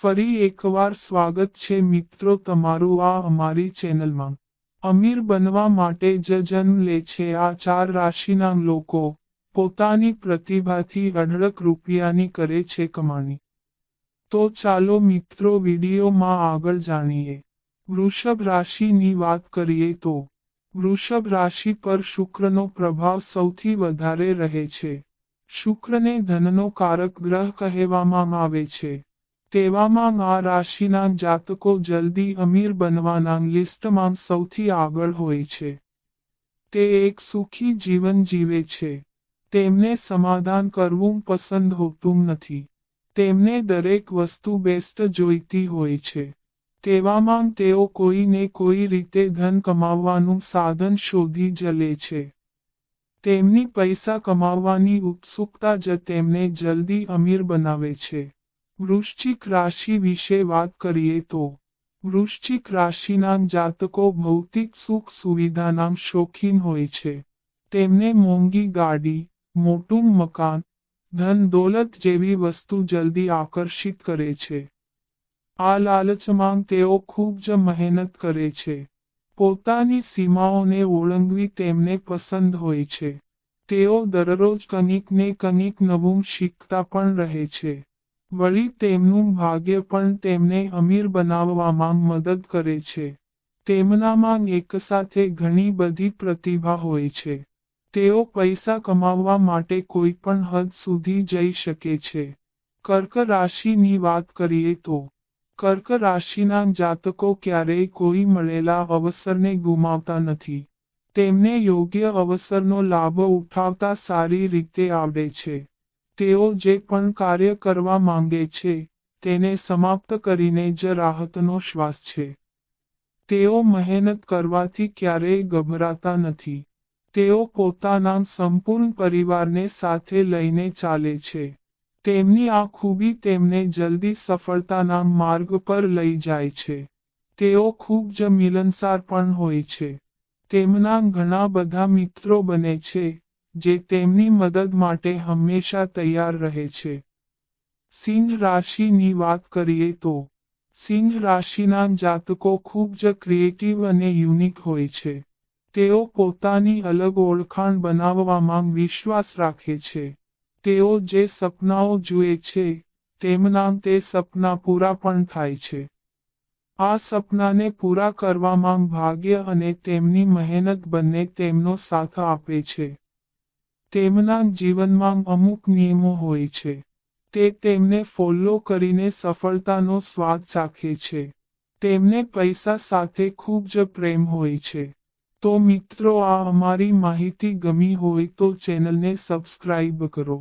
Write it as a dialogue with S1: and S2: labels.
S1: ફરી એકવાર સ્વાગત છે મિત્રો તમારું આ અમારી ચેનલમાં। અમીર બનવા માટે જ જન્મ લે છે આ 4 રાશિના લોકો, પોતાની પ્રતિભાથી અઢળક રૂપિયાની કરે છે કમાણી। તો ચાલો મિત્રો વિડીયોમાં આગળ જાણીએ। વૃષભ રાશિની વાત કરીએ તો વૃષભ રાશિ પર શુક્રનો પ્રભાવ સૌથી વધારે રહે છે। શુક્રને ધનનો કારક ગ્રહ કહેવામાં આવે છે। તેવામાં આ રાશિના જાતકો જલ્દી અમીર બનવાના લિસ્ટમાં સૌથી આગળ હોય છે। તે એક સુખી જીવન જીવે છે। તેમને સમાધાન કરવું પસંદ હોતું નથી। તેમને દરેક વસ્તુ બેસ્ટ જોઈતી હોય છે। તેવામાં તેઓ કોઈને કોઈ રીતે ધન કમાવવાનું સાધન શોધી જ લે છે। તેમની પૈસા કમાવવાની ઉત્સુકતા જ તેમને જલ્દી અમીર બનાવે છે। વૃશ્ચિક રાશિ વિશે વાત કરીએ તો વૃશ્ચિક રાશિના જાતકો ભૌતિક સુખ સુવિધાના શોખીન હોય છે। તેમને મોંઘી ગાડી, મોટું મકાન, ધન દોલત જેવી વસ્તુ જલ્દી આકર્ષિત કરે છે। આ લાલચમાં તેઓ ખૂબ જ મહેનત કરે છે। પોતાની સીમાઓને ઓળંગવી તેમને પસંદ હોય છે। તેઓ દરરોજ કંઈક ને કંઈક નવું શીખતા પણ રહે છે। વળી તેમનું ભાગ્ય પણ તેમને અમીર બનાવવામાં મદદ કરે છે। તેમનામાં એકસાથે ઘણી બધી પ્રતિભા હોય છે। તેઓ પૈસા કમાવવા માટે કોઈ પણ હદ સુધી જઈ શકે છે। કર્ક રાશિની વાત કરીએ તો કર્ક રાશિના જાતકો ક્યારેય કોઈ મળેલા અવસરને ગુમાવતા નથી। તેમને યોગ્ય અવસરનો લાભ ઉઠાવતા સારી રીતે આવડે છે। તેઓ જે પણ કાર્ય કરવા માંગે છે તેને સમાપ્ત કરીને જ રાહતનો શ્વાસ છે। તેઓ મહેનત કરવાથી ક્યારેય ગભરાતા નથી। તેઓ પોતાના સંપૂર્ણ પરિવારને સાથે લઈને ચાલે છે। તેમની આ ખૂબી તેમને જલ્દી સફળતાના માર્ગ પર લઈ જાય છે। તેઓ ખૂબ જ મિલનસાર પણ હોય છે। તેમના ઘણા બધા મિત્રો બને છે જે તેમની મદદ માટે હંમેશા તૈયાર રહે છે। સિંહ રાશિની વાત કરીએ તો સિંહ રાશિના જાતકો ખૂબ જ ક્રિએટિવ અને યુનિક હોય છે। તેઓ પોતાની અલગ ઓળખાણ બનાવવામાં વિશ્વાસ રાખે છે। તેઓ જે સપનાઓ જુએ છે તેમના તે સપના પૂરા પણ થાય છે। આ સપનાને પૂરા કરવામાં ભાગ્ય અને તેમની મહેનત બંને તેમનો સાથ આપે છે। તેમના જીવનમાં અમુક નિયમો હોય છે। તે તેમને ફોલો કરીને સફળતાનો સ્વાદ ચાખે છે। તેમને પૈસા સાથે ખૂબ જ પ્રેમ હોય છે। તો મિત્રો આ અમારી માહિતી ગમી હોય તો ચેનલને સબસ્ક્રાઇબ કરો।